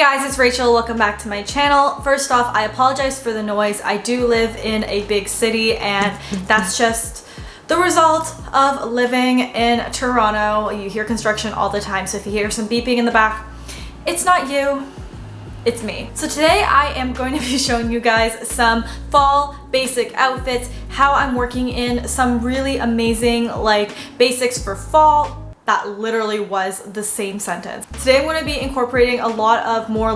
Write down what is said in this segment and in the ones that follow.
guys, it's Rachel. Welcome back to my channel. First off, I apologize for the noise. I do live in a big city and that's just the result of living in Toronto. You hear construction all the time, so if you hear some beeping in the back, it's not you, it's me. So today I am going to be showing you guys some fall basic outfits, how I'm working in some really amazing basics for fall. That literally was the same sentence. Today I'm going to be incorporating a lot of more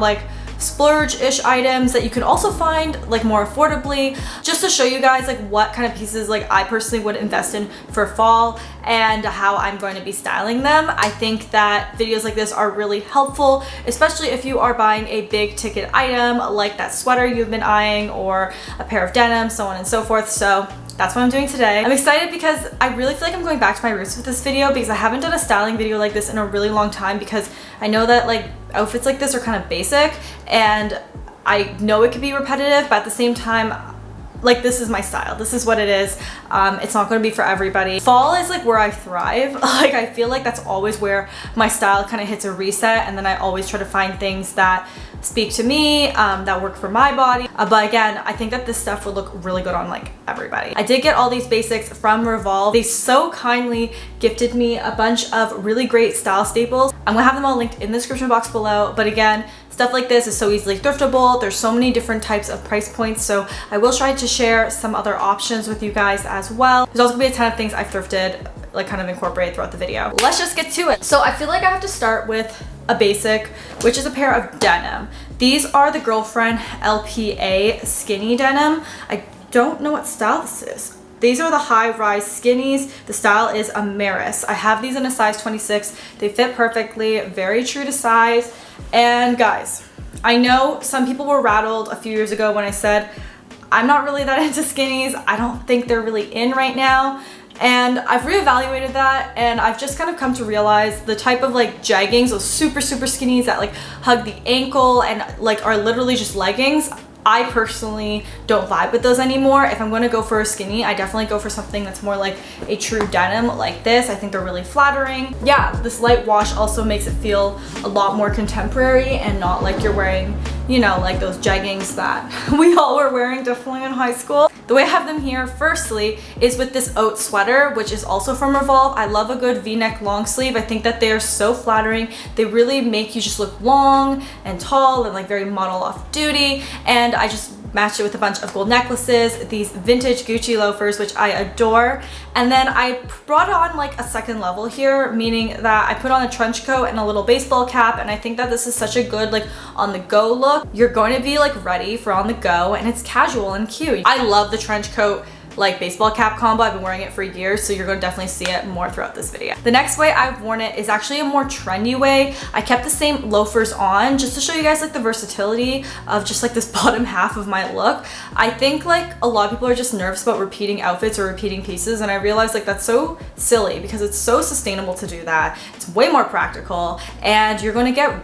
splurge-ish items that you can also find more affordably, just to show you guys what kind of pieces I personally would invest in for fall and how I'm going to be styling them. I think that videos like this are really helpful, especially if you are buying a big ticket item like that sweater you've been eyeing or a pair of denim, so on and so forth. So that's what I'm doing today. I'm excited because I really feel like I'm going back to my roots with this video, because I haven't done a styling video like this in a really long time, because I know that outfits like this are kind of basic and I know it could be repetitive, but at the same time, this is my style. This is what it is. It's not going to be for everybody. Fall is where I thrive. I feel like that's always where my style kind of hits a reset, and then I always try to find things that speak to me, that work for my body. But again, I think that this stuff would look really good on everybody. I did get all these basics from Revolve. They so kindly gifted me a bunch of really great style staples. I'm gonna have them all linked in the description box below. But again, stuff like this is so easily thriftable. There's so many different types of price points, so I will try to share some other options with you guys as well. There's also gonna be a ton of things I've thrifted, kind of incorporated throughout the video. Let's just get to it. So I feel like I have to start with a basic, which is a pair of denim. These are the Girlfriend LPA skinny denim. I don't know what style this is. These are the high-rise skinnies. The style is Amaris. I have these in a size 26. They fit perfectly, very true to size. And guys, I know some people were rattled a few years ago when I said, I'm not really that into skinnies. I don't think they're really in right now. And I've reevaluated that, and I've just kind of come to realize the type of jeggings, those super skinnies that hug the ankle and are literally just leggings. I personally don't vibe with those anymore. If I'm going to go for a skinny, I definitely go for something that's more like a true denim like this. I think they're really flattering. Yeah, this light wash also makes it feel a lot more contemporary and not like you're wearing, you know, those jeggings that we all were wearing definitely in high school. The way I have them here, firstly, is with this oat sweater, which is also from Revolve. I love a good V-neck long sleeve. I think that they are so flattering. They really make you just look long and tall and very model off duty. And I just matched it with a bunch of gold necklaces, these vintage Gucci loafers, which I adore. And then I brought on a second level here, meaning that I put on a trench coat and a little baseball cap, and I think that this is such a good on the go look. You're going to be ready for on the go, and it's casual and cute. I love the trench coat baseball cap combo. I've been wearing it for years, so you're going to definitely see it more throughout this video. The next way I've worn it is actually a more trendy way. I kept the same loafers on just to show you guys the versatility of just this bottom half of my look. I think a lot of people are just nervous about repeating outfits or repeating pieces, and I realized that's so silly, because it's so sustainable to do that. It's way more practical, and you're going to get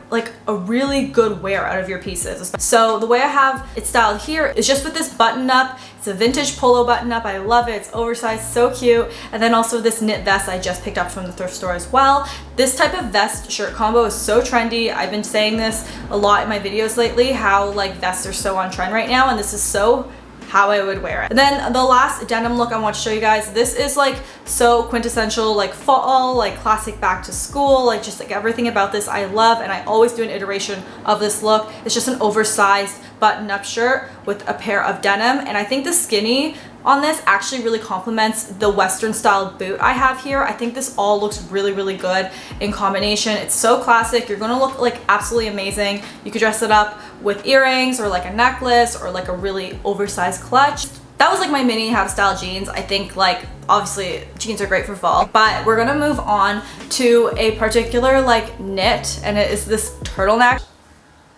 a really good wear out of your pieces. So the way I have it styled here is just with this button up. It's a vintage polo button up. I love it. It's oversized, so cute. And then also this knit vest I just picked up from the thrift store as well. This type of vest shirt combo is so trendy. I've been saying this a lot in my videos lately, how vests are so on trend right now, and this is so how I would wear it. And then the last denim look I want to show you guys, this is so quintessential fall, classic back to school, just everything about this I love, and I always do an iteration of this look. It's just an oversized button-up shirt with a pair of denim, and I think the skinny on this actually really complements the Western style boot I have here. I think this all looks really good in combination. It's so classic. You're gonna look absolutely amazing. You could dress it up with earrings or a necklace or a really oversized clutch. That was my mini how to style jeans. I think obviously jeans are great for fall, but we're gonna move on to a particular knit, and it is this turtleneck.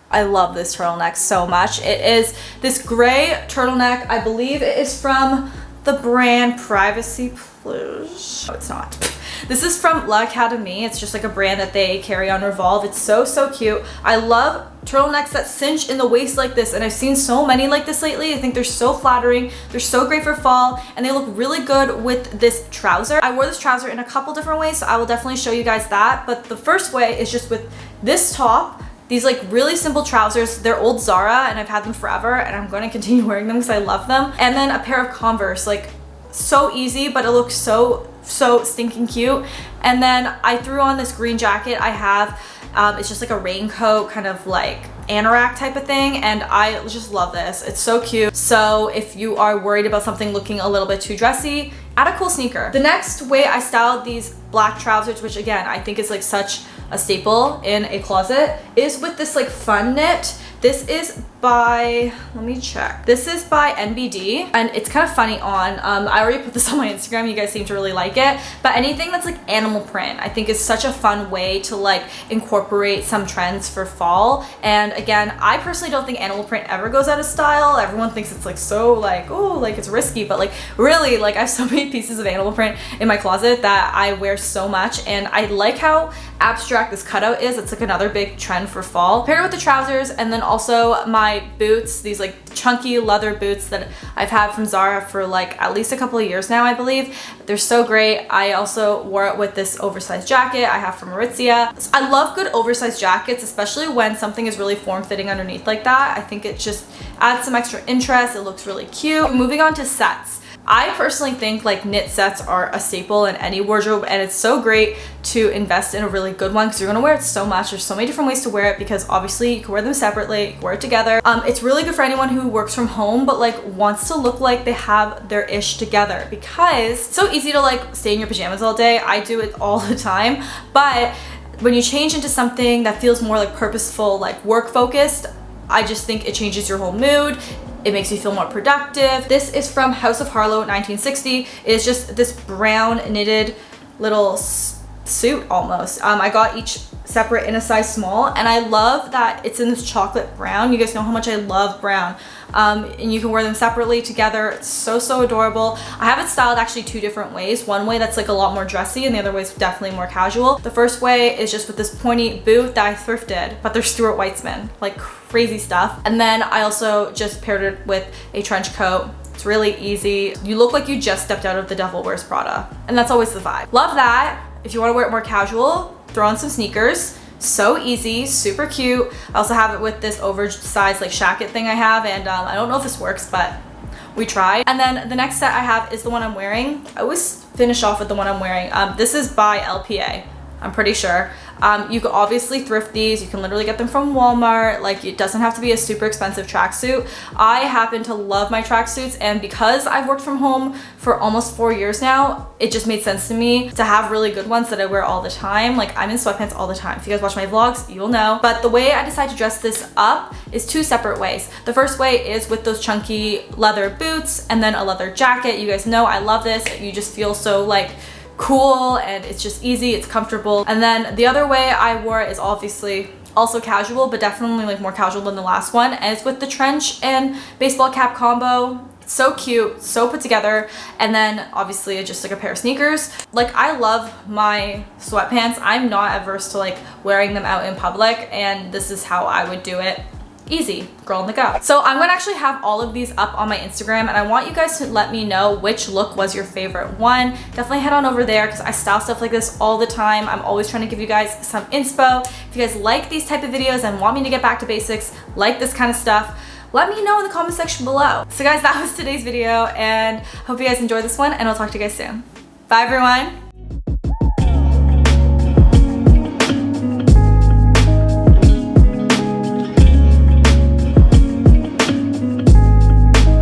I love this turtleneck so much. It is this gray turtleneck. I believe it is from the brand Privacy Plush. No, it's not. This is from L'Academie. It's just a brand that they carry on Revolve. It's so cute. I love turtlenecks that cinch in the waist like this, and I've seen so many like this lately. I think they're so flattering. They're so great for fall, and they look really good with this trouser. I wore this trouser in a couple different ways, so I will definitely show you guys that. But the first way is just with this top, these like really simple trousers. They're old Zara and I've had them forever and I'm going to continue wearing them because I love them. And then a pair of Converse, like so easy, but it looks so stinking cute. And then I threw on this green jacket I have. It's just like a raincoat, kind of like anorak type of thing, and I just love this. It's so cute. So if you are worried about something looking a little bit too dressy, add a cool sneaker. The next way I styled these black trousers, which again I think is like such a staple in a closet, is with this like fun knit. This is by, let me check. This is by NBD and it's kind of funny on, I already put this on my Instagram, you guys seem to really like it, but anything that's like animal print I think is such a fun way to like incorporate some trends for fall. And again, I personally don't think animal print ever goes out of style. Everyone thinks it's like so like, oh, like it's risky, but like really, like I have so many pieces of animal print in my closet that I wear so much, and I like how abstract this cutout is. It's like another big trend for fall. Paired with the trousers, and then also my boots, these like chunky leather boots that I've had from Zara for like at least a couple of years now, I believe. They're so great. I also wore it with this oversized jacket I have from Aritzia. So I love good oversized jackets, especially when something is really form-fitting underneath like that. I think it just adds some extra interest. It looks really cute. Moving on to sets. I personally think like knit sets are a staple in any wardrobe, and it's so great to invest in a really good one because you're gonna wear it so much. There's so many different ways to wear it because obviously you can wear them separately, you can wear it together. It's really good for anyone who works from home but like wants to look like they have their ish together, because it's so easy to like stay in your pajamas all day. I do it all the time, but when you change into something that feels more like purposeful, like work focused, I just think it changes your whole mood. It makes you feel more productive. This is from House of Harlow 1960. It's just this brown knitted little suit almost. I got each separate in a size small, and I love that it's in this chocolate brown. You guys know how much I love brown. And you can wear them separately, together. It's so adorable. I have it styled actually two different ways. One way that's like a lot more dressy, and the other way is definitely more casual. The first way is just with this pointy boot that I thrifted, but they're Stuart Weitzman, like crazy stuff. And then I also just paired it with a trench coat. It's really easy. You look like you just stepped out of The Devil Wears Prada, and that's always the vibe. Love that. If you want to wear it more casual, throw on some sneakers. So easy, super cute. I also have it with this oversized like shacket thing I have, and I don't know if this works, but we tried. And then the next set I have is the one I'm wearing. I always finish off with the one I'm wearing. This is by LPA, I'm pretty sure. You can obviously thrift these. You can literally get them from Walmart. Like, it doesn't have to be a super expensive tracksuit. I happen to love my tracksuits, and because I've worked from home for almost 4 years now, it just made sense to me to have really good ones that I wear all the time. Like, I'm in sweatpants all the time. If you guys watch my vlogs, you'll know. But the way I decided to dress this up is two separate ways. The first way is with those chunky leather boots and then a leather jacket. You guys know I love this. You just feel so like cool, and it's just easy, it's comfortable. And then the other way I wore it is obviously also casual, but definitely like more casual than the last one, and it's with the trench and baseball cap combo. It's so cute, so put together. And then obviously just like a pair of sneakers. Like, I love my sweatpants. I'm not averse to like wearing them out in public, and this is how I would do it. Easy, girl on the go. So I'm gonna actually have all of these up on my Instagram, and I want you guys to let me know which look was your favorite one. Definitely head on over there because I style stuff like this all the time. I'm always trying to give you guys some inspo. If you guys like these type of videos and want me to get back to basics, like this kind of stuff, let me know in the comment section below. So guys, that was today's video, and hope you guys enjoyed this one, and I'll talk to you guys soon. Bye everyone.